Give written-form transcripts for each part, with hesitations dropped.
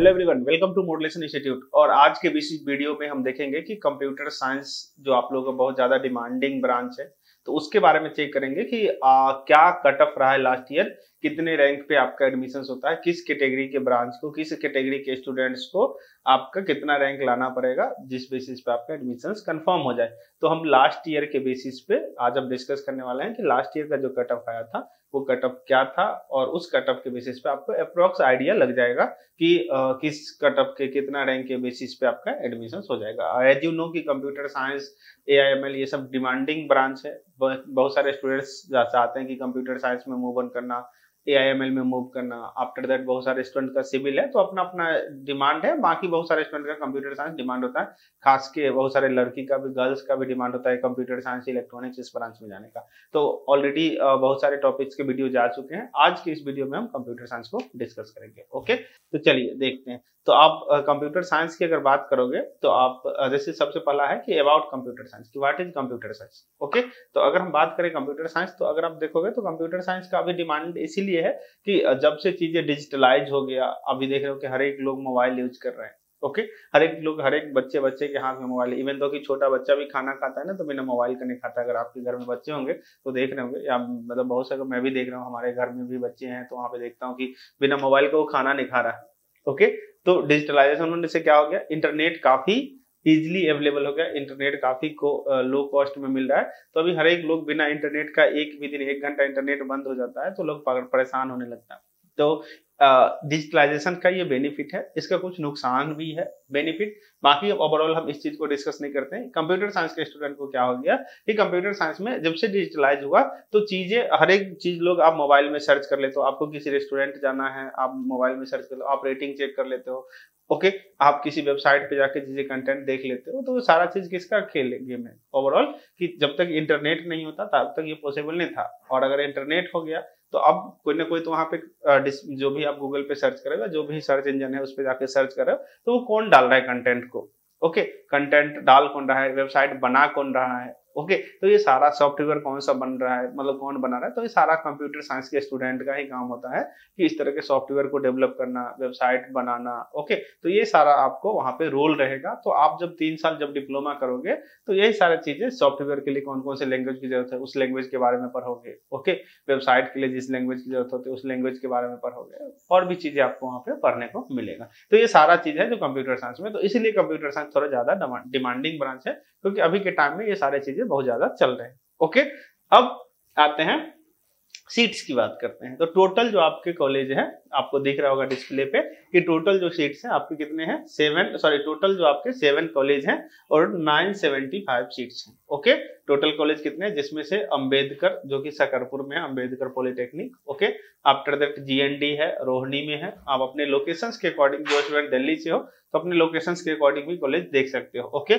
Hello everyone, welcome to modulation institute. और आज के वीडियो में हम देखेंगे कि कंप्यूटर साइंस जो आप लोगों का बहुत ज्यादा डिमांडिंग ब्रांच है, तो उसके बारे में चेक करेंगे कि क्या कट ऑफ रहा है लास्ट ईयर, कितने रैंक पे आपका एडमिशन होता है, किस कैटेगरी के ब्रांच को, किस कैटेगरी के स्टूडेंट्स को आपका कितना रैंक लाना पड़ेगा जिस बेसिस पे आपका एडमिशन कंफर्म हो जाए। तो हम लास्ट ईयर के बेसिस पे आज हम डिस्कस करने वाले हैं कि लास्ट ईयर का जो कट ऑफ आया था वो कट ऑफ क्या था, और उस कट ऑफ के बेसिस पे आपको अप्रोक्स आइडिया लग जाएगा कि किस कट ऑफ के कितना रैंक के बेसिस पे आपका एडमिशन हो जाएगा। एज यू नो कि कंप्यूटर साइंस, AIML ये सब डिमांडिंग ब्रांच है। बहुत सारे स्टूडेंट्स चाहते हैं कि कंप्यूटर साइंस में मूव ऑन करना, AIML में मूव करना। आफ्टर दैट बहुत सारे स्टूडेंट का सिविल है, तो अपना अपना डिमांड है। बाकी बहुत सारे स्टूडेंट का कंप्यूटर साइंस डिमांड होता है, खास के बहुत सारे लड़की का भी, गर्ल्स का भी डिमांड होता है कंप्यूटर साइंस इलेक्ट्रॉनिक्स इस ब्रांच में जाने का। तो ऑलरेडी बहुत सारे टॉपिक्स के वीडियो जा चुके हैं। आज के इस वीडियो में हम कंप्यूटर साइंस को डिस्कस करेंगे। ओके, तो चलिए देखते हैं। तो आप कंप्यूटर साइंस की अगर बात करोगे तो आप जैसे सबसे पहला है कि अबाउट कंप्यूटर साइंस, कि what is computer science. Okay, तो अगर हम बात करें कंप्यूटर साइंस, तो अगर आप देखोगे तो कंप्यूटर साइंस का अभी डिमांड इसीलिए है कि जब से चीजें डिजिटलाइज हो गया, अभी देख रहे हो कि हर एक लोग मोबाइल यूज कर रहे हैं। ओके, हर एक बच्चे के हाथ में मोबाइल। इवन तो कि छोटा बच्चा भी खाना खाता है ना, तो बिना मोबाइल का नहीं खाता। अगर आपके घर में बच्चे होंगे तो देख रहे होंगे, या मतलब बहुत सारे, मैं भी देख रहा हूँ, हमारे घर में भी बच्चे हैं, तो वहाँ पे देखता हूँ कि बिना मोबाइल को वो खाना नहीं खा रहा है। ओके, तो डिजिटलाइजेशन होने से क्या हो गया, इंटरनेट काफी इजिली अवेलेबल हो गया, इंटरनेट काफी लो कॉस्ट में मिल रहा है। तो अभी हर एक लोग बिना इंटरनेट का एक घंटा इंटरनेट बंद हो जाता है तो लोग परेशान होने लगता है। तो डिजिटलाइजेशन का ये बेनिफिट है, इसका कुछ नुकसान भी है, बेनिफिट। बाकी ओवरऑल हम इस चीज को डिस्कस नहीं करते हैं। कंप्यूटर साइंस के स्टूडेंट को क्या हो गया कि कंप्यूटर साइंस में जब से डिजिटलाइज हुआ तो चीजें, हर एक चीज लोग आप मोबाइल में सर्च कर लेते हो। आपको किसी रेस्टोरेंट जाना है, आप मोबाइल में सर्च कर लो, आप रेटिंग चेक कर लेते हो। ओके, आप किसी वेबसाइट पे जाके चीजें कंटेंट देख लेते हो। तो सारा चीज किसका खेल है, गेम है ओवरऑल, कि जब तक इंटरनेट नहीं होता तब तक ये पॉसिबल नहीं था। और अगर इंटरनेट हो गया तो अब कोई ना कोई तो वहां पे जो भी आप गूगल पे सर्च करेगा, जो भी सर्च इंजन है उस पर जाके सर्च कर रहे हो, तो वो कौन डाल रहा है कंटेंट को। ओके, कंटेंट डाल कौन रहा है, वेबसाइट बना कौन रहा है। ओके, तो ये सारा सॉफ्टवेयर कौन सा बन रहा है, मतलब कौन बना रहा है, तो ये सारा कंप्यूटर साइंस के स्टूडेंट का ही काम होता है कि इस तरह के सॉफ्टवेयर को डेवलप करना, वेबसाइट बनाना। ओके, तो ये सारा आपको वहां पे रोल रहेगा। तो आप जब 3 साल जब डिप्लोमा करोगे तो यही सारी चीजें, सॉफ्टवेयर के लिए कौन कौन से लैंग्वेज की जरूरत है उस लैंग्वेज के बारे में पढ़ोगे। ओके, वेबसाइट के लिए जिस लैंग्वेज की जरूरत होती है उस लैंग्वेज के बारे में पढ़ोगे, और भी चीजें आपको वहां पे पढ़ने को मिलेगा। तो ये सारा चीज है जो कंप्यूटर साइंस में, तो इसीलिए कंप्यूटर साइंस थोड़ा ज्यादा डिमांडिंग ब्रांच है, क्योंकि अभी के टाइम में ये सारी चीजें बहुत ज्यादा चल रहे हैं। ओके, अब आते हैं सीट्स की बात करते हैं। तो टोटल जो आपके कॉलेज है, आपको दिख रहा होगा डिस्प्ले पे कि टोटल जो सीट्स हैं आपके कितने हैं, टोटल जो आपके 7 कॉलेज हैं और 975 सीट्स हैं। ओके, टोटल कॉलेज कितने हैं, जिसमें से अंबेडकर जो कि सकरपुर में है, Ambedkar polytechnic. Okay, after that GND है, रोहिणी में है। आप अपने लोकेशंस के अकॉर्डिंग, जो स्टूडेंट दिल्ली से हो तो अपने लोकेशंस के अकॉर्डिंग भी कॉलेज देख सकते हो। ओके,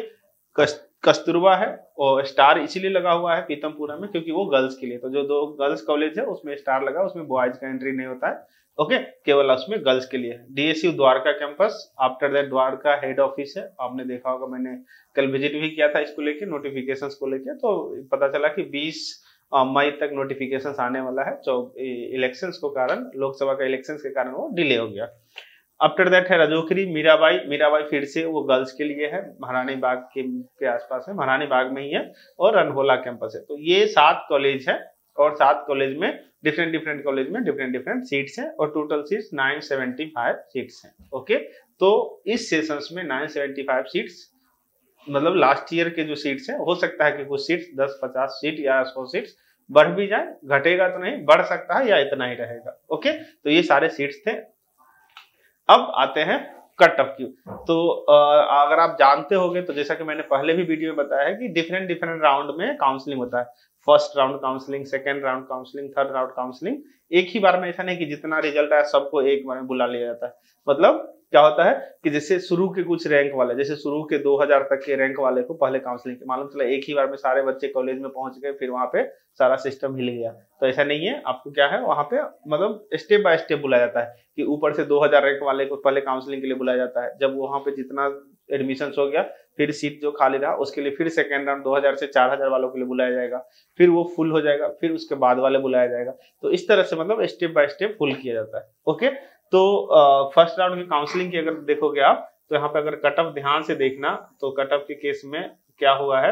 कस्तूरबा है, और स्टार इसीलिए लगा हुआ है पीतमपुरा में क्योंकि वो गर्ल्स के लिए, तो जो 2 गर्ल्स कॉलेज है उसमें स्टार लगा, उसमें बॉयज का एंट्री नहीं होता है। ओके, केवल उसमें गर्ल्स के लिए है। DSU Dwarka campus, after that Dwarka head office है। आपने देखा होगा, मैंने कल विजिट भी किया था इसको लेके, नोटिफिकेशंस को लेके, तो पता चला कि 20 मई तक नोटिफिकेशंस आने वाला है। जो इलेक्शंस के कारण, लोकसभा का इलेक्शंस के कारण वो डिले हो गया। आफ्टर दैट है रजोखरी, मीराबाई फिर से वो गर्ल्स के लिए है, महारानी बाग के आसपास है, महारानी बाग में ही है, और रनहोला कैंपस है। तो ये 7 कॉलेज है, और 7 कॉलेज में डिफरेंट कॉलेज में डिफरेंट सीट्स हैं, और टोटल सीट्स 975 सीट्स हैं। ओके, तो इस सेशंस में 975 सीट्स, मतलब लास्ट ईयर के जो सीट्स हैं, हो सकता है कि कुछ सीट्स 10-50 सीट या 100 सीट्स बढ़ भी जाए, घटेगा तो नहीं, बढ़ सकता है, या इतना ही रहेगा। ओके, तो ये सारे सीट्स थे। अब आते हैं कट ऑफ की। तो अगर आप जानते होंगे तो जैसा कि मैंने पहले भी वीडियो में बताया है कि डिफरेंट राउंड में काउंसलिंग होता है। First round counselling, second round counselling, third round counselling. एक ही बार में, ऐसा नहीं कि जितना रिजल्ट आया सबको एक बार में बुला लिया जाता है। मतलब क्या होता है कि जैसे शुरू के कुछ रैंक वाले, जैसे शुरू के 2000 तक के रैंक वाले को पहले काउंसलिंग, मालूम चला एक ही बार में सारे बच्चे कॉलेज में पहुंच गए, फिर वहां पे सारा सिस्टम हिल गया। तो ऐसा नहीं है, आपको क्या है वहां पे, मतलब स्टेप बाय स्टेप बुलाया जाता है कि ऊपर से 2000 रैंक वाले को पहले काउंसलिंग के लिए बुलाया जाता है। जब वहां पे जितना एडमिशन हो गया, फिर सीट जो खाली रहा उसके लिए फिर सेकेंड राउंड 2000 से 4000 वालों के लिए बुलाया जाएगा, फिर वो फुल हो जाएगा, फिर उसके बाद वाले बुलाया जाएगा। तो इस तरह से मतलब स्टेप बाय स्टेप फुल किया जाता है। ओके, तो फर्स्ट राउंड की काउंसलिंग की अगर देखोगे आप, तो यहाँ पे अगर कट ऑफ ध्यान से देखना, तो कट ऑफ के केस में क्या हुआ है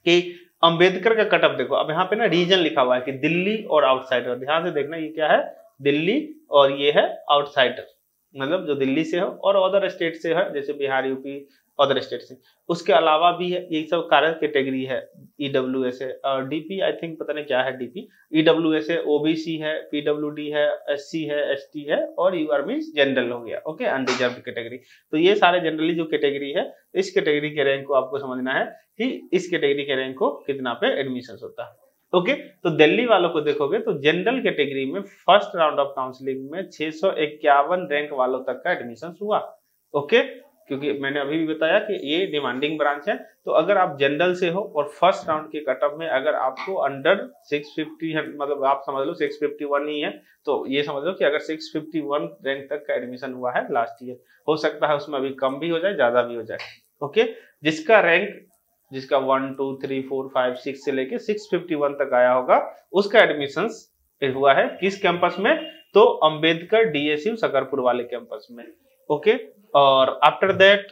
कि अंबेडकर का कट ऑफ देखो, अब यहाँ पे ना रीजन लिखा हुआ है कि दिल्ली और आउटसाइडर, ध्यान से देखना, ये क्या है, दिल्ली और ये है आउटसाइडर, मतलब जो दिल्ली से हो और अदर स्टेट से है, जैसे बिहार, यूपी, अदर स्टेट से। उसके अलावा भी है, ये सब कारण कैटेगरी है, ईडब्ल्यूएस है, और डीपी आई थिंक पता नहीं क्या है डीपी, ईडब्ल्यूएस है, ओबीसी है, पीडब्ल्यूडी है, एससी है, एसटी है, और यूआर मींस जनरल हो गया, ओके, अनरिजर्व्ड कैटेगरी। तो ये सारे जनरली जो कैटेगरी है, इस कैटेगरी के रैंक को आपको समझना है कि इस कैटेगरी के रैंक को कितना पे एडमिशन होता है, ओके। तो दिल्ली वालों को देखोगे तो जनरल कैटेगरी में फर्स्ट राउंड ऑफ काउंसलिंग में 651 रैंक वालों तक का एडमिशन हुआ, ओके। क्योंकि मैंने अभी भी बताया कि ये डिमांडिंग ब्रांच है, तो अगर आप जनरल से हो और फर्स्ट राउंड के कट ऑफ में अगर आपको अंडर 650 है, मतलब आप समझ लो 651 ही है, तो ये समझ लो कि अगर 651 रैंक तक का एडमिशन हुआ है लास्ट ईयर, हो सकता है उसमें अभी कम भी हो जाए, ज्यादा भी हो जाए, ओके। जिसका रैंक, जिसका 1 2 3 4 5 6 से लेके 651 तक आया होगा, उसका एडमिशन हुआ है किस कैंपस में, तो अंबेडकर डीएसयू सकरपुर वाले कैंपस में, ओके। और आफ्टर दैट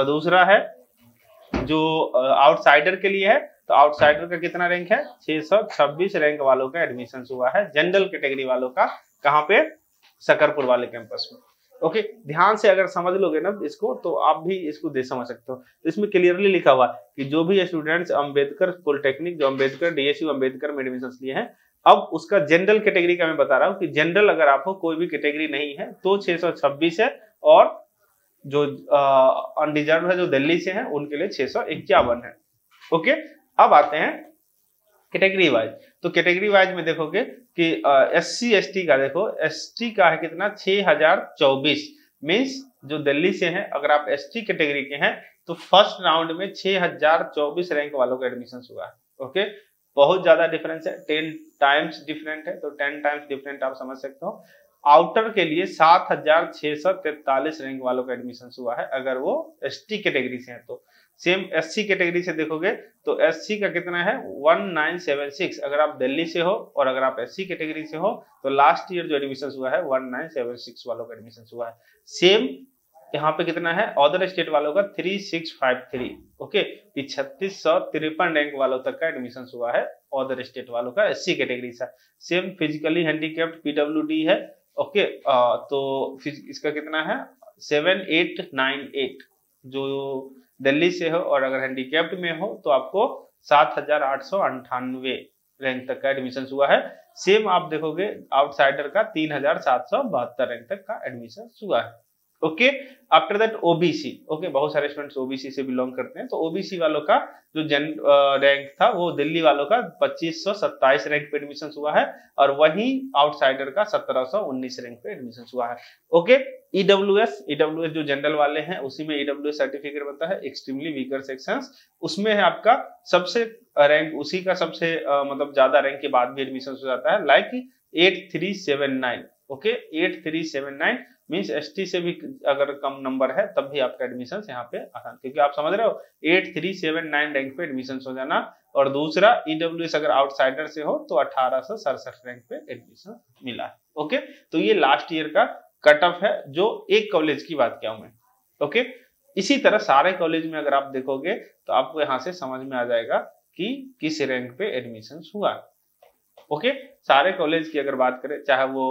दूसरा है जो आउटसाइडर के लिए है, तो आउटसाइडर का कितना रैंक है, 626 रैंक वालों का एडमिशन हुआ है जनरल कैटेगरी वालों का, कहाँ पे, सकरपुर वाले कैंपस में, ओके। ध्यान से अगर समझ लोगे ना इसको, तो आप भी इसको दे समझ सकते हो। तो इसमें क्लियरली लिखा हुआ कि जो भी स्टूडेंट्स अंबेडकर पॉलिटेक्निक, जो अंबेडकर डीएसयू अंबेडकर में एडमिशन लिए हैं, अब उसका जनरल कैटेगरी का मैं बता रहा हूँ कि जनरल अगर आपको कोई भी कैटेगरी नहीं है तो 626 है, और जो अनरिजर्व है जो दिल्ली से है उनके लिए 651 है, ओके। अब आते हैं कैटेगरी वाइज, तो कैटेगरी वाइज में देखोगे कि एससी एसटी का देखो, एसटी का है कितना, 6024, मीन्स जो दिल्ली से है, अगर आप एसटी कैटेगरी के हैं तो फर्स्ट राउंड में 6024 रैंक वालों का एडमिशन हुआ है, ओके। बहुत ज्यादा डिफरेंस है, 10 टाइम्स डिफरेंट है, तो 10 टाइम्स डिफरेंट आप समझ सकते हो। आउटर के लिए 7643 रैंक वालों का एडमिशन हुआ है अगर वो एसटी कैटेगरी से है। तो सेम एससी कैटेगरी से देखोगे तो एससी का कितना है, 1976, अगर आप दिल्ली से हो और अगर आप एससी कैटेगरी से हो तो लास्ट ईयर जो एडमिशन हुआ है 1976 वालों का एडमिशन हुआ है। सेम यहाँ पे कितना है, अदर स्टेट वालों का 3653, ओके, 3653 रैंक वालों तक का एडमिशन हुआ है अदर स्टेट वालों का एससी कैटेगरी से। सेम फिजिकली हैंडीकैप्ड पीडब्ल्यूडी है, ओके, तो इसका कितना है 7898, जो दिल्ली से हो और अगर हैंडीकैप्ड में हो तो आपको 7898 रैंक तक का एडमिशन हुआ है। सेम आप देखोगे आउटसाइडर का 3772 रैंक तक का एडमिशन हुआ है, okay. After that OBC, okay, बहुत सारे स्टूडेंट्स ओबीसी से बिलोंग करते हैं, तो ओबीसी वालों का जो रैंक था वो दिल्ली वालों का 2527 रैंक पे एडमिशन हुआ है, और वहीं आउटसाइडर का 1719 रैंक पे एडमिशन हुआ है, ओके। ईडब्ल्यूएस जो जनरल वाले हैं उसी में ईडब्ल्यूएस सर्टिफिकेट बनता है, एक्सट्रीमली वीकर सेक्शंस, उसमें है आपका सबसे रैंक, उसी का सबसे मतलब ज्यादा रैंक के बाद भी एडमिशन हो जाता है, लाइक 8379, ओके, 8379 मींस एसटी से भी अगर कम नंबर है तब भी आपका एडमिशन यहाँ पे आसान, क्योंकि आप समझ रहे हो 8379 रैंक पे एडमिशन हो जाना, और दूसरा ईडब्ल्यूएस अगर आउटसाइडर से हो तो 1867 रैंक पे एडमिशन मिला है, ओके। तो ये लास्ट ईयर का कट ऑफ है जो एक कॉलेज की बात किया हूं मैं, ओके। इसी तरह सारे कॉलेज में अगर आप देखोगे तो आपको यहाँ से समझ में आ जाएगा कि किस रैंक पे एडमिशन हुआ, ओके। सारे कॉलेज की अगर बात करें, चाहे वो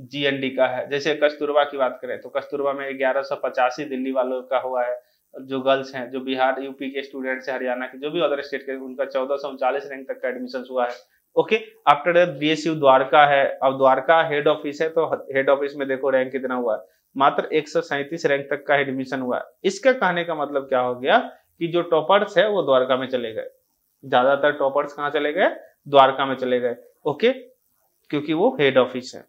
जीएनडी का है, जैसे कस्तूरबा की बात करें तो कस्तूरबा में 1185 दिल्ली वालों का हुआ है, जो गर्ल्स हैं, जो बिहार यूपी के स्टूडेंट्स हैं, हरियाणा के, जो भी अदर स्टेट के, उनका 1439 रैंक तक का एडमिशन हुआ है, okay. After that BSU Dwarka है, अब द्वारका हेड ऑफिस है, तो हेड ऑफिस में देखो रैंक कितना हुआ है, मात्र 137 रैंक तक का एडमिशन हुआ है। इसका कहने का मतलब क्या हो गया कि जो टॉपर्स है वो द्वारका में चले गए, ज्यादातर टॉपर्स कहाँ चले गए, द्वारका में चले गए, ओके, क्योंकि वो हेड ऑफिस है।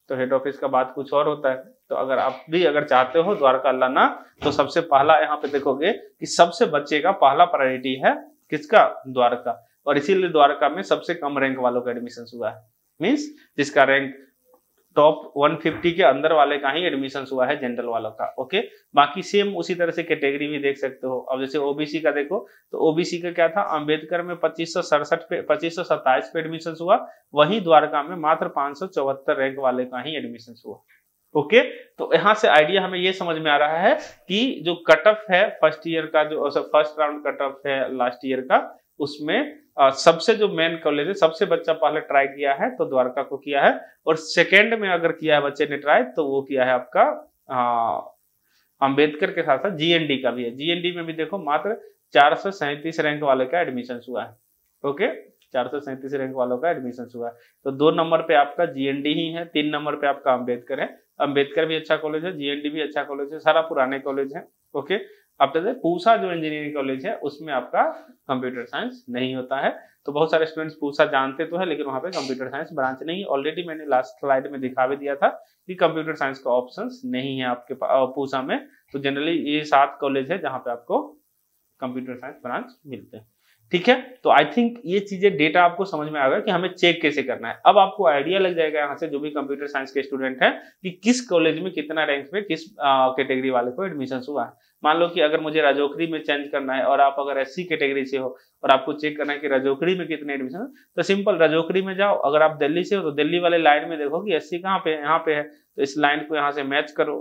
तो हेड ऑफिस का बात कुछ और होता है, तो अगर आप भी अगर चाहते हो द्वारका लाना, तो सबसे पहला यहाँ पे देखोगे कि सबसे बच्चे का पहला प्रायोरिटी है किसका, द्वारका, और इसीलिए द्वारका में सबसे कम रैंक वालों का एडमिशन हुआ है, मींस जिसका रैंक टॉप 150 के अंदर वाले का ही एडमिशन हुआ है जनरल वालों का। ओके, बाकी सेम उसी तरह से कैटेगरी भी देख सकते हो। अब जैसे ओबीसी का देखो तो ओबीसी का क्या था, अंबेडकर में 2527 पे एडमिशन हुआ, वहीं द्वारका में मात्र 574 रैंक वाले का ही एडमिशन हुआ। ओके, तो यहाँ से आइडिया हमें ये समझ में आ रहा है कि जो कट ऑफ है फर्स्ट ईयर का, जो फर्स्ट राउंड कट ऑफ है लास्ट ईयर का, उसमें सबसे जो मेन कॉलेज है, सबसे बच्चा पहले ट्राई किया है तो द्वारका को किया है, और सेकेंड में अगर किया है बच्चे ने ट्राई तो वो किया है आपका अंबेडकर के साथ साथ जीएनडी का भी है। जीएनडी में भी देखो मात्र 437 रैंक वाले का एडमिशन हुआ है। ओके, 437 रैंक वालों का एडमिशन हुआ है। तो 2 नंबर पे आपका जीएनडी ही है, 3 नंबर पे आपका अंबेडकर है। अंबेडकर भी अच्छा कॉलेज है, जीएनडी भी अच्छा कॉलेज है, सारा पुराने कॉलेज है। ओके, अब जैसे पूसा जो इंजीनियरिंग कॉलेज है उसमें आपका कंप्यूटर साइंस नहीं होता है। तो बहुत सारे स्टूडेंट्स पूसा जानते तो है, लेकिन वहाँ पे कंप्यूटर साइंस ब्रांच नहीं है। ऑलरेडी मैंने लास्ट स्लाइड में दिखा भी दिया था कि कंप्यूटर साइंस का ऑप्शंस नहीं है आपके पूसा में। तो जनरली ये 7 कॉलेज है जहाँ पे आपको कंप्यूटर साइंस ब्रांच मिलते हैं। ठीक है, तो आई थिंक ये चीजें डेटा आपको समझ में आ गया कि हमें चेक कैसे करना है। अब आपको आइडिया लग जाएगा यहाँ से जो भी कंप्यूटर साइंस के स्टूडेंट हैं कि किस कॉलेज में कितना रैंक पे किस कैटेगरी वाले को एडमिशन हुआ है। मान लो कि अगर मुझे राजौखड़ी में चेंज करना है और आप अगर एससी कैटेगरी से हो और आपको चेक करना है कि राजौखड़ी में कितने एडमिशन है, तो सिंपल राजौखड़ी में जाओ। अगर आप दिल्ली से हो तो दिल्ली वाले लाइन में देखो कि एससी कहाँ पे है, यहाँ पे है, तो इस लाइन को यहाँ से मैच करो,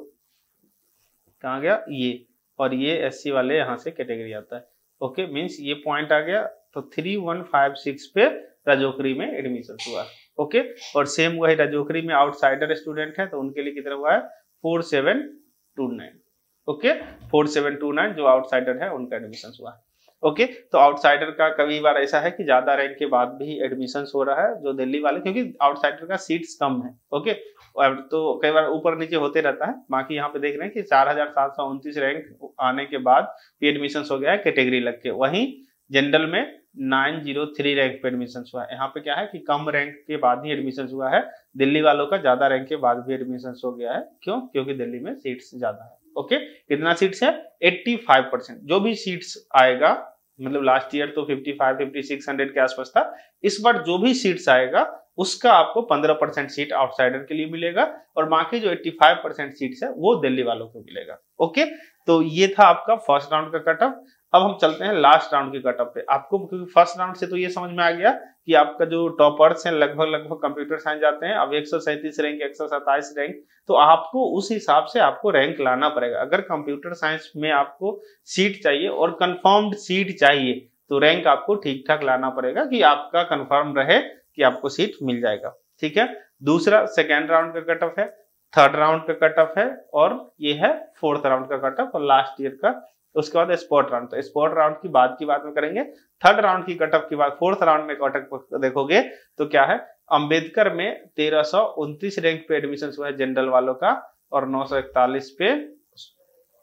कहाँ गया ये, और ये एससी वाले यहाँ से कैटेगरी आता है। ओके, मीन्स ये पॉइंट आ गया, तो 3156 पे राजौखड़ी में एडमिशन हुआ। ओके, और सेम वही राजौखड़ी में आउटसाइडर स्टूडेंट है तो उनके लिए कितना हुआ है, 4729। ओके, 4729 जो आउटसाइडर है उनका एडमिशन हुआ है। ओके, तो आउटसाइडर का कभी बार ऐसा है कि ज्यादा रैंक के बाद भी एडमिशन हो रहा है जो दिल्ली वाले, क्योंकि आउटसाइडर का सीट्स कम है। ओके, तो कई बार ऊपर नीचे होते रहता है। बाकी यहाँ पे देख रहे हैं कि 4729 रैंक आने के बाद भी एडमिशन हो गया है कैटेगरी लग के। वहीं जनरल में 903 रैंक पे एडमिशन हुआ है। यहाँ पे क्या है कि कम रैंक के बाद ही एडमिशन हुआ है, दिल्ली वालों का ज्यादा रैंक के बाद भी एडमिशन हो गया है। क्यों? क्योंकि दिल्ली में सीट्स ज्यादा है। ओके, कितना सीट्स है, 85%। जो भी सीट्स आएगा, मतलब लास्ट ईयर तो 55-5600 के आसपास था, इस बार जो भी सीट्स आएगा उसका आपको 15% सीट आउटसाइडर के लिए मिलेगा और बाकी जो 85% सीट्स है वो दिल्ली वालों को मिलेगा। ओके, तो ये था आपका फर्स्ट राउंड का कट ऑफ। अब हम चलते हैं लास्ट राउंड के कट ऑफ पे। आपको क्योंकि फर्स्ट राउंड से तो ये समझ में आ गया कि आपका जो टॉपर्स हैं लगभग कंप्यूटर साइंस जाते हैं। अब 137 रैंक, 127 रैंक, तो आपको उस हिसाब से आपको रैंक लाना पड़ेगा। अगर कंप्यूटर साइंस में आपको सीट चाहिए और कंफर्म्ड सीट चाहिए तो रैंक आपको ठीक ठाक लाना पड़ेगा कि आपका कंफर्म रहे कि आपको सीट मिल जाएगा। ठीक है, दूसरा सेकेंड राउंड का कट ऑफ है, थर्ड राउंड का कट ऑफ है, और ये है फोर्थ राउंड का कट ऑफ और लास्ट ईयर का। उसके बाद स्पॉट राउंड, तो स्पॉट राउंड की बात में करेंगे। थर्ड राउंड की कट ऑफ के बाद फोर्थ राउंड में कट ऑफ देखोगे तो क्या है, अंबेडकर में 1329 रैंक पे एडमिशन हुआ है जनरल वालों का, और 941 पे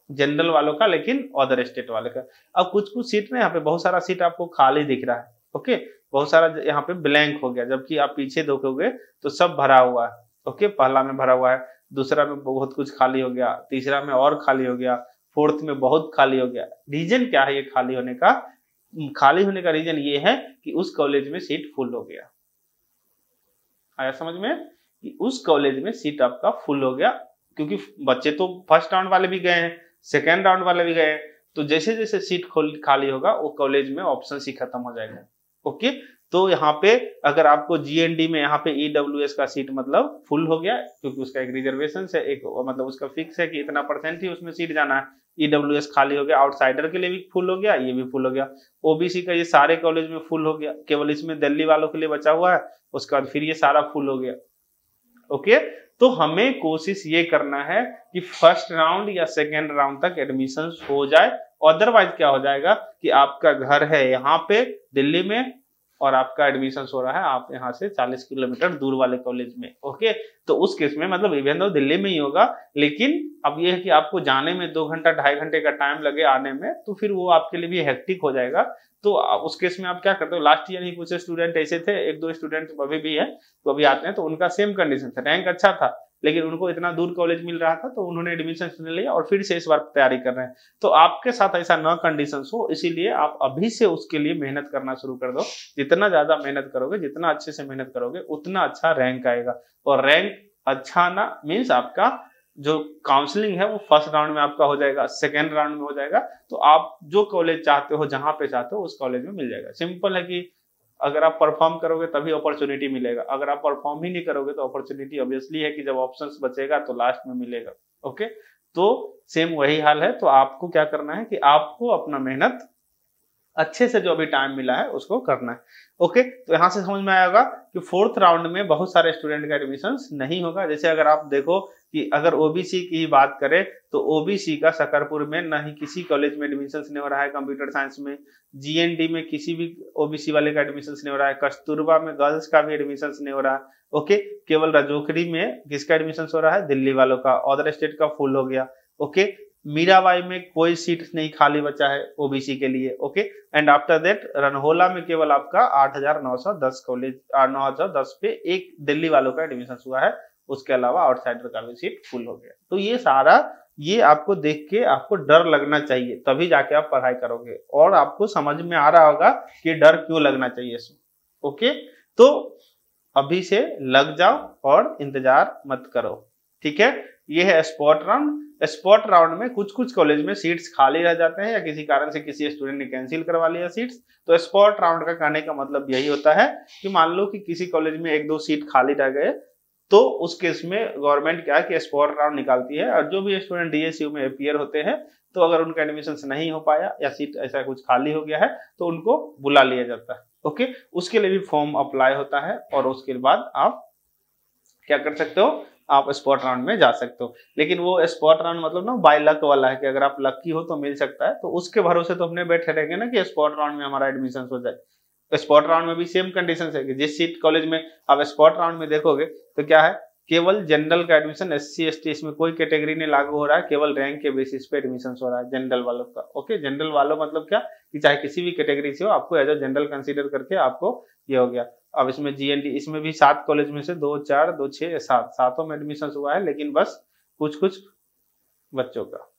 जनरल वालों का, लेकिन अदर स्टेट वाले का। अब कुछ सीट में यहाँ पे बहुत सारा सीट आपको खाली दिख रहा है। ओके, बहुत सारा यहाँ पे ब्लैंक हो गया, जबकि आप पीछे देखोगे तो सब भरा हुआ है। ओके, पहला में भरा हुआ है, दूसरा में बहुत कुछ खाली हो गया, तीसरा में और खाली हो गया, फोर्थ में बहुत खाली हो गया। रीजन क्या है ये खाली होने का? खाली होने का रीजन ये है कि उस कॉलेज में सीट फुल हो गया। आया समझ में कि उस कॉलेज में सीट आपका फुल हो गया, क्योंकि बच्चे तो फर्स्ट राउंड वाले भी गए हैं, सेकेंड राउंड वाले भी गए हैं, तो जैसे जैसे सीट खाली होगा वो कॉलेज में ऑप्शन ही खत्म हो जाएगा। ओके, तो यहाँ पे अगर आपको जीएनडी में यहाँ पे ईडब्ल्यूएस का सीट मतलब फुल हो गया, क्योंकि उसका एक रिजर्वेशन है, एक मतलब उसका फिक्स है कि इतना % ही उसमें सीट जाना है। ईडब्ल्यूएस खाली हो गया, आउटसाइडर के लिए भी फुल हो गया, ये भी फुल हो गया। ओबीसी का ये सारे कॉलेज में फुल हो गया, केवल इसमें दिल्ली वालों के लिए बचा हुआ है, उसके बाद फिर ये सारा फुल हो गया। ओके, तो हमें कोशिश ये करना है कि फर्स्ट राउंड या सेकेंड राउंड तक एडमिशन हो जाए। अदरवाइज क्या हो जाएगा कि आपका घर है यहाँ पे दिल्ली में और आपका एडमिशन हो रहा है आप यहाँ से 40 किलोमीटर दूर वाले कॉलेज में। ओके, तो उस केस में मतलब इवन तो दिल्ली में ही होगा, लेकिन अब ये है कि आपको जाने में 2 घंटा 2.5 घंटे का टाइम लगे आने में, तो फिर वो आपके लिए भी हेक्टिक हो जाएगा। तो उस केस में आप क्या करते हो, लास्ट ईयर ही कुछ स्टूडेंट ऐसे थे, 1-2 स्टूडेंट अभी भी है, तो अभी आते हैं, तो उनका सेम कंडीशन था, रैंक अच्छा था लेकिन उनको इतना दूर कॉलेज मिल रहा था तो उन्होंने एडमिशन ले लिया और फिर से इस बार तैयारी कर रहे हैं। तो आपके साथ ऐसा न कंडीशन हो, इसीलिए आप अभी से उसके लिए मेहनत करना शुरू कर दो। जितना ज्यादा मेहनत करोगे, जितना अच्छे से मेहनत करोगे, उतना अच्छा रैंक आएगा। और रैंक अच्छा ना मीन्स आपका जो काउंसलिंग है वो फर्स्ट राउंड में आपका हो जाएगा, सेकेंड राउंड में हो जाएगा, तो आप जो कॉलेज चाहते हो, जहां पे चाहते हो उस कॉलेज में मिल जाएगा। सिंपल है कि अगर आप परफॉर्म करोगे तभी अपॉर्चुनिटी मिलेगा, अगर आप परफॉर्म ही नहीं करोगे तो अपॉर्चुनिटी ऑब्वियसली है कि जब ऑप्शंस बचेगा तो लास्ट में मिलेगा। ओके, तो सेम वही हाल है। तो आपको क्या करना है कि आपको अपना मेहनत अच्छे से जो अभी टाइम मिला है उसको करना है। ओके, तो यहाँ से समझ में आएगा कि फोर्थ राउंड में बहुत सारे स्टूडेंट का एडमिशन नहीं होगा। जैसे अगर आप देखो कि अगर ओबीसी की ही बात करें तो ओबीसी का सकरपुर में ना ही किसी कॉलेज में एडमिशन नहीं हो रहा है कंप्यूटर साइंस में, जीएनडी में किसी भी ओबीसी वाले का एडमिशन नहीं हो रहा है, कस्तूरबा में गर्ल्स का भी एडमिशन नहीं हो रहा है। ओके, केवल राजौखड़ी में किसका एडमिशन हो रहा है, दिल्ली वालों का, अदर स्टेट का फुल हो गया। ओके, मीराबाई में कोई सीट नहीं खाली बचा है ओबीसी के लिए। Okay, and after that Ranhola में केवल आपका 8,910 कॉलेज 910 पे एक दिल्ली वालों का एडमिशन हुआ है, उसके अलावा आउटसाइडर का भी सीट फुल हो गया। तो ये सारा ये आपको देख के आपको डर लगना चाहिए, तभी जाके आप पढ़ाई करोगे और आपको समझ में आ रहा होगा कि डर क्यों लगना चाहिए इसमें। ओके, तो अभी से लग जाओ और इंतजार मत करो। ठीक है, ये है स्पॉट राउंड। स्पॉट राउंड में कुछ कुछ कॉलेज में सीट्स खाली रह जाते हैं या किसी कारण से किसी स्टूडेंट ने कैंसिल करवा लिया सीट्स। तो स्पॉट राउंड का कहने का मतलब यही होता है कि मान लो कि किसी कॉलेज में एक दो सीट खाली रह गए, तो उस केस में गवर्नमेंट क्या है कि स्पॉट राउंड निकालती है और जो भी स्टूडेंट डीएसयू में अपीयर होते हैं तो अगर उनका एडमिशन नहीं हो पाया या सीट ऐसा कुछ खाली हो गया है तो उनको बुला लिया जाता है। ओके, उसके लिए भी फॉर्म अप्लाई होता है और उसके बाद आप क्या कर सकते हो, आप स्पॉट राउंड में जा सकते हो। लेकिन वो स्पॉट राउंड मतलब ना बाय लक वाला है कि अगर आप लकी हो तो मिल सकता है, तो उसके भरोसे तो अपने बैठे रहेंगे ना कि स्पॉट राउंड में हमारा एडमिशन हो जाए। तो स्पॉट राउंड में भी सेम कंडीशन है कि जिस सीट कॉलेज में आप स्पॉट राउंड में देखोगे तो क्या है, केवल जनरल का एडमिशन, एससी एसटी इसमें कोई कैटेगरी नहीं लागू हो रहा है, केवल रैंक के बेसिस पे एडमिशन हो रहा है जनरल वालों का। ओके, जनरल वालों मतलब क्या कि चाहे किसी भी कैटेगरी से हो, आपको एज अ जनरल कंसीडर करके आपको ये हो गया। अब इसमें जीएनडी, इसमें भी 7 कॉलेज में से 2 4 2 6 7 सातों में एडमिशन हुआ है, लेकिन बस कुछ कुछ बच्चों का।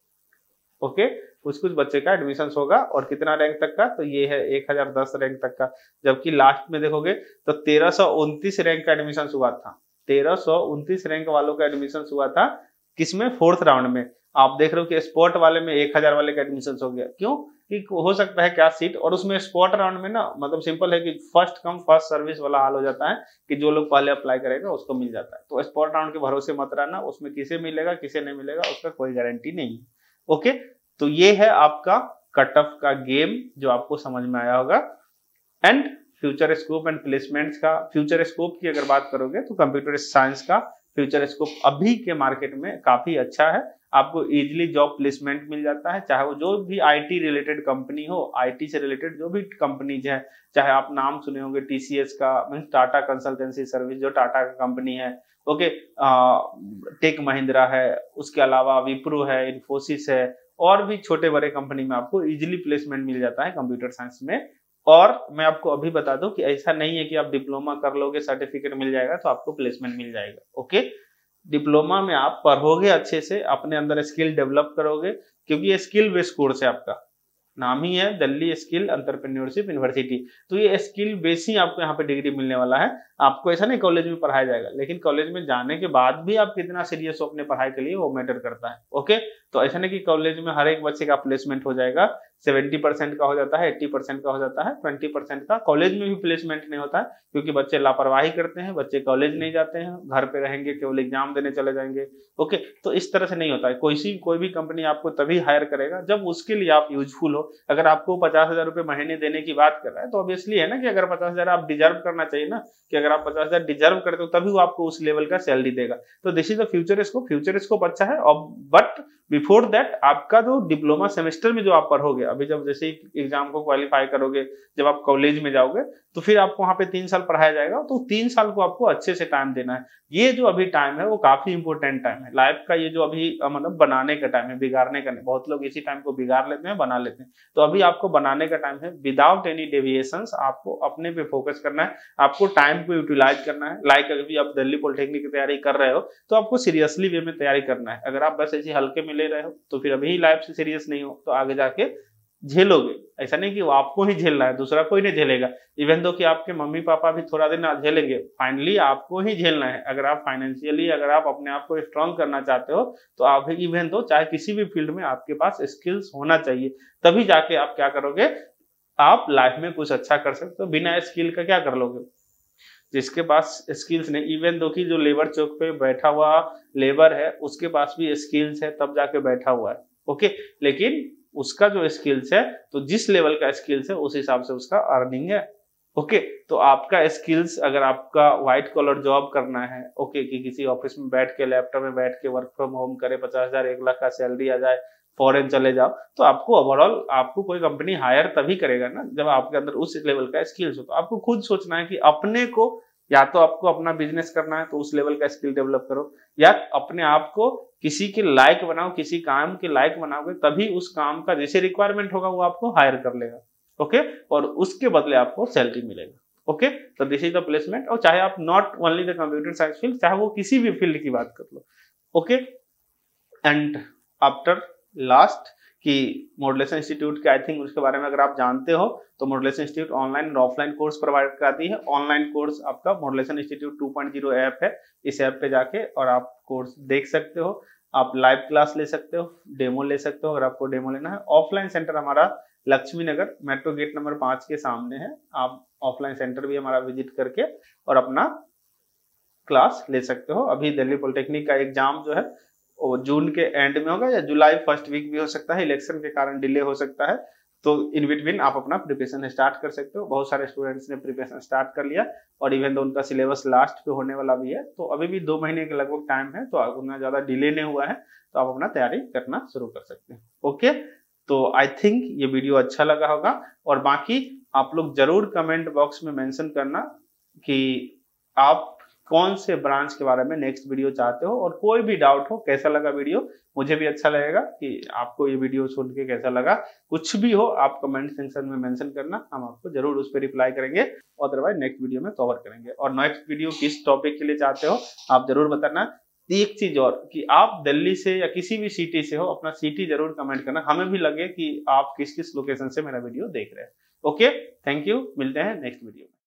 ओके, कुछ कुछ बच्चे का एडमिशन होगा और कितना रैंक तक का, तो ये है 1010 रैंक तक का। जबकि लास्ट में देखोगे तो 1329 रैंक का एडमिशन हुआ था, 1329 रैंक वालों का एडमिशन हुआ था किसमें, फोर्थ राउंड में। आप देख रहे हो कि स्पॉट वाले में 1000 वाले का एडमिशन हो गया। क्यों कि हो सकता है क्या सीट, और उसमें स्पॉट राउंड में ना मतलब सिंपल है कि फर्स्ट कम फर्स्ट सर्विस वाला हाल हो जाता है कि जो लोग पहले अप्लाई करेगा उसको मिल जाता है। तो स्पॉट राउंड के भरोसे मत रहना, उसमें किसे मिलेगा किसे नहीं मिलेगा उसका कोई गारंटी नहीं है। ओके, तो ये है आपका कट ऑफ का गेम जो आपको समझ में आया होगा। And future scope and placements का, फ्यूचर स्कोप की अगर बात करोगे तो कंप्यूटर साइंस का फ्यूचर स्कोप अभी के मार्केट में काफी अच्छा है, आपको इजीली जॉब प्लेसमेंट मिल जाता है। चाहे वो जो भी आईटी रिलेटेड कंपनी हो, आईटी से रिलेटेड जो भी कंपनीज है, चाहे आप नाम सुने होंगे टीसीएस का, मीन टाटा कंसल्टेंसी सर्विस जो टाटा का कंपनी है। ओके, टेक महिंद्रा है, उसके अलावा विप्रो है, इन्फोसिस है, और भी छोटे बड़े कंपनी में आपको इजीली प्लेसमेंट मिल जाता है कंप्यूटर साइंस में। और मैं आपको अभी बता दूं कि ऐसा नहीं है कि आप डिप्लोमा कर लोगे सर्टिफिकेट मिल जाएगा तो आपको प्लेसमेंट मिल जाएगा। ओके, डिप्लोमा में आप पढ़ोगे अच्छे से, अपने अंदर स्किल डेवलप करोगे, क्योंकि ये स्किल बेस्ड कोर्स है, आपका नाम ही है दिल्ली स्किल एंटरप्रेन्योरशिप यूनिवर्सिटी। तो ये स्किल बेस ही आपको यहाँ पे डिग्री मिलने वाला है। आपको ऐसा नहीं कॉलेज में पढ़ाया जाएगा, लेकिन कॉलेज में जाने के बाद भी आप कितना सीरियस हो अपने पढ़ाई के लिए वो मैटर करता है। ओके, तो ऐसा नहीं कि कॉलेज में हर एक बच्चे का प्लेसमेंट हो जाएगा, 70% का हो जाता है, 80% का हो जाता है, 20% का कॉलेज में भी प्लेसमेंट नहीं होता है, क्योंकि बच्चे लापरवाही करते हैं, बच्चे कॉलेज नहीं जाते हैं, घर पे रहेंगे, केवल एग्जाम देने चले जाएंगे। ओके, तो इस तरह से नहीं होता है। कोई भी कंपनी आपको तभी हायर करेगा जब उसके लिए आप यूजफुल हो। अगर आपको 50,000 रुपए महीने देने की बात कर रहा है तो ऑब्वियसली है ना कि अगर 50,000 आप डिजर्व करना चाहिए ना, कि अगर आप 50,000 डिजर्व करते हो तभी वो आपको उस लेवल का सैलरी देगा। तो this is the future scope. Future scope अच्छा है, और बट बिफोर दैट आपका जो डिप्लोमा सेमेस्टर में जो आप पढ़ोगे, अभी जब जैसे ही एग्जाम को क्वालिफाई करोगे, जब आप कॉलेज में जाओगे तो फिर आपको वहां पे 3 साल पढ़ाया जाएगा, तो 3 साल को आपको अच्छे से टाइम देना है। ये जो अभी टाइम है वो काफी इंपॉर्टेंट टाइम है लाइफ का, ये जो अभी मतलब बनाने का टाइम है, बिगाड़ने का नहीं। बहुत लोग इसी टाइम को बिगाड़ लेते हैं, बना लेते हैं, तो अभी आपको बनाने का टाइम है। विदाउट एनी डेविएशंस आपको अपने पे फोकस करना है, आपको टाइम को यूटिलाइज करना है। लाइक अभी आप दिल्ली पॉलिटेक्निक की तैयारी कर रहे हो तो आपको सीरियसली वे में तैयारी करना है। अगर आप बस ऐसे हल्के में ले रहे हो तो फिर अभी लाइफ से सीरियस नहीं हो तो आगे जाके झेलोगे। ऐसा नहीं कि वो आपको ही झेलना है, दूसरा कोई नहीं झेलेगा। इवन दो कि आपके मम्मी पापा भी थोड़ा दिन झेलेंगे, फाइनली आपको ही झेलना है। अगर आप फाइनेंशियली अगर आप अपने आप को स्ट्रांग करना चाहते हो तो आप इवन दो चाहे किसी भी फील्ड में आपके पास स्किल्स होना चाहिए, तभी जाके आप क्या करोगे, आप लाइफ में कुछ अच्छा कर सकते हो। बिना स्किल का क्या कर लोगे? जिसके पास स्किल्स नहीं, इवन दो कि जो लेबर चौक पे बैठा हुआ लेबर है उसके पास भी स्किल्स है तब जाके बैठा हुआ है, ओके, लेकिन उसका जो स्किल्स है, तो जिस लेवल का स्किल्स है उस हिसाब से उसका अर्निंग है, ओके। तो आपका स्किल्स, अगर आपका व्हाइट कॉलर जॉब करना है, ओके, कि किसी ऑफिस में बैठ के लैपटॉप में बैठ के वर्क फ्रॉम होम करे, 50,000 1 लाख का सैलरी आ जाए, फॉरेन चले जाओ, तो आपको ओवरऑल आपको कोई कंपनी हायर तभी करेगा ना जब आपके अंदर उस लेवल का स्किल्स हो। तो आपको खुद सोचना है कि अपने को, या तो आपको अपना बिजनेस करना है तो उस लेवल का स्किल डेवलप करो, या अपने आप को किसी के लायक बनाओ, किसी काम के लायक बनाओगे तभी उस काम का जैसे रिक्वायरमेंट होगा वो आपको हायर कर लेगा, ओके, और उसके बदले आपको सैलरी मिलेगा, ओके। तो दिस इज द प्लेसमेंट। और चाहे आप not only the computer science field, चाहे वो किसी भी फील्ड की बात कर लो, ओके। एंड आफ्टर लास्ट कि मॉड्यूलेशन इंस्टीट्यूट के आई थिंक उसके बारे में अगर आप जानते हो तो मॉड्यूलेशन इंस्टीट्यूट ऑनलाइन और ऑफलाइन कोर्स प्रोवाइड कराती है। ऑनलाइन कोर्स आपका मॉड्यूलेशन इंस्टीट्यूट 2.0 ऐप है, इस ऐप पे जाके और आप कोर्स देख सकते हो, आप लाइव क्लास ले सकते हो, डेमो ले सकते हो अगर आपको डेमो लेना है। ऑफलाइन सेंटर हमारा लक्ष्मी नगर मेट्रो गेट नंबर 5 के सामने है, आप ऑफलाइन सेंटर भी हमारा विजिट करके और अपना क्लास ले सकते हो। अभी दिल्ली पॉलिटेक्निक का एग्जाम जो है वो जून के एंड में होगा या जुलाई फर्स्ट वीक भी हो सकता है, इलेक्शन के कारण डिले हो सकता है, तो इन बिटवीन आप अपना प्रिपरेशन स्टार्ट कर सकते हो। बहुत सारे स्टूडेंट्स ने प्रिपरेशन स्टार्ट कर लिया और इवन तो उनका सिलेबस लास्ट पे होने वाला भी है, तो अभी भी 2 महीने के लगभग टाइम है, तो उतना ज्यादा डिले नहीं हुआ है, तो आप अपना तैयारी करना शुरू कर सकते हैं, ओके। तो आई थिंक ये वीडियो अच्छा लगा होगा, और बाकी आप लोग जरूर कमेंट बॉक्स में मेंशन करना कि आप कौन से ब्रांच के बारे में नेक्स्ट वीडियो चाहते हो, और कोई भी डाउट हो कैसा लगा वीडियो, मुझे भी अच्छा लगेगा कि आपको ये वीडियो सुन के कैसा लगा। कुछ भी हो आप कमेंट सेक्शन में मेंशन करना, हम आपको जरूर उस पर रिप्लाई करेंगे, अदरवाइज नेक्स्ट वीडियो में कवर करेंगे। और नेक्स्ट वीडियो किस टॉपिक के लिए चाहते हो आप जरूर बताना। एक चीज और कि आप दिल्ली से या किसी भी सिटी से हो, अपना सिटी जरूर कमेंट करना, हमें भी लगे कि आप किस किस लोकेशन से मेरा वीडियो देख रहे हैं, ओके। थैंक यू, मिलते हैं नेक्स्ट वीडियो में।